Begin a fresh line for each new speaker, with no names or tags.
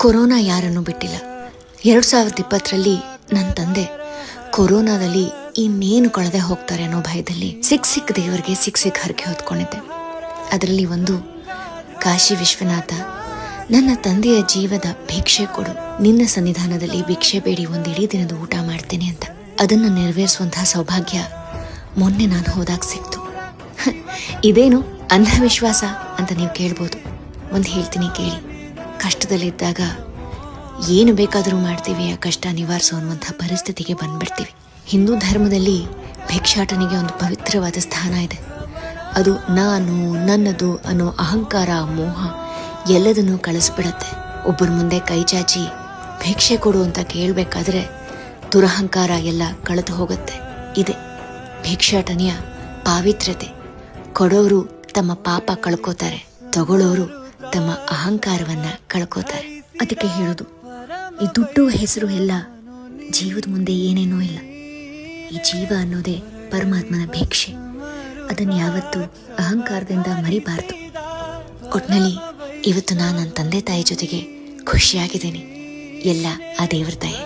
Corona ಯಾರನ್ನೂ ಬಿಟ್ಟಿಲ್ಲ. 2020ರಲ್ಲಿ ನನ್ನ ತಂದೆ ಕೊರೋನಾದಲ್ಲಿ ಇನ್ನೇನು ಕಳೆದೇ ಹೋಗ್ತಾರೆ ಅನ್ನೋ ಭಯದಲ್ಲಿ ಸಿಕ್ಕ ದೇವರಿಗೆ ಸಿಕ್ಕ ಹರಕೆ ಹೊತ್ಕೊಂಡಿದ್ದೆ. ಅದರಲ್ಲಿ ಒಂದು ಕಾಶಿ ವಿಶ್ವನಾಥ, ನನ್ನ ತಂದೆಯ ಜೀವದ ಭಿಕ್ಷೆ ಕೊಡು, ನಿನ್ನ ಸನ್ನಿಧಾನದಲ್ಲಿ ಭಿಕ್ಷೆ ಬೇಡಿ ಒಂದು ಇಡೀ ದಿನದ ಊಟ ಮಾಡ್ತೇನೆ ಅಂತ. ಅದನ್ನು ನೆರವೇರಿಸುವಂತಹ ಸೌಭಾಗ್ಯ ಮೊನ್ನೆ ನಾನು ಹೋದಾಗ ಸಿಕ್ತು. ಇದೇನು ಅಂಧವಿಶ್ವಾಸ ಅಂತ ನೀವು ಕೇಳ್ಬೋದು. ಒಂದು ಹೇಳ್ತೀನಿ ಕೇಳಿ. ಕಷ್ಟದಲ್ಲಿದ್ದಾಗ ಏನು ಬೇಕಾದರೂ ಮಾಡ್ತೀವಿ, ಆ ಕಷ್ಟ ನಿವಾರಿಸೋ ಅನ್ನುವಂಥ ಪರಿಸ್ಥಿತಿಗೆ ಬಂದ್ಬಿಡ್ತೀವಿ. ಹಿಂದೂ ಧರ್ಮದಲ್ಲಿ ಭಿಕ್ಷಾಟನಿಗೆ ಒಂದು ಪವಿತ್ರವಾದ ಸ್ಥಾನ ಇದೆ. ಅದು ನಾನು, ನನ್ನದು ಅನ್ನೋ ಅಹಂಕಾರ, ಮೋಹ ಎಲ್ಲದನ್ನೂ ಕಳಿಸ್ಬಿಡತ್ತೆ. ಒಬ್ಬರ ಮುಂದೆ ಕೈ ಚಾಚಿ ಭಿಕ್ಷೆ ಕೊಡು ಅಂತ ಕೇಳಬೇಕಾದ್ರೆ ದುರಹಂಕಾರ ಎಲ್ಲ ಕಳೆದು ಹೋಗುತ್ತೆ. ಇದೆ ಭಿಕ್ಷಾಟನೆಯ ಪಾವಿತ್ರ್ಯತೆ. ಕೊಡೋರು ತಮ್ಮ ಪಾಪ ಕಳ್ಕೋತಾರೆ, ತಗೊಳ್ಳೋರು ತಮ್ಮ ಅಹಂಕಾರವನ್ನ ಕಳ್ಕೋತಾರೆ. ಅದಕ್ಕೆ ಹೇಳೋದು, ಈ ದುಡ್ಡು ಹೆಸರು ಎಲ್ಲ ಜೀವದ ಮುಂದೆ ಏನೇನೂ ಇಲ್ಲ. ಈ ಜೀವ ಅನ್ನೋದೇ ಪರಮಾತ್ಮನ ಭಿಕ್ಷೆ. ಅದನ್ನು ಯಾವತ್ತೂ ಅಹಂಕಾರದಿಂದ ಮರಿಬಾರ್ದು. ಒಟ್ನಲ್ಲಿ ಇವತ್ತು ನಾನು ನನ್ನ ತಂದೆ ತಾಯಿ ಜೊತೆಗೆ ಖುಷಿಯಾಗಿದ್ದೀನಿ. ಎಲ್ಲ ಆ ದೇವ್ರ ದಯೆ.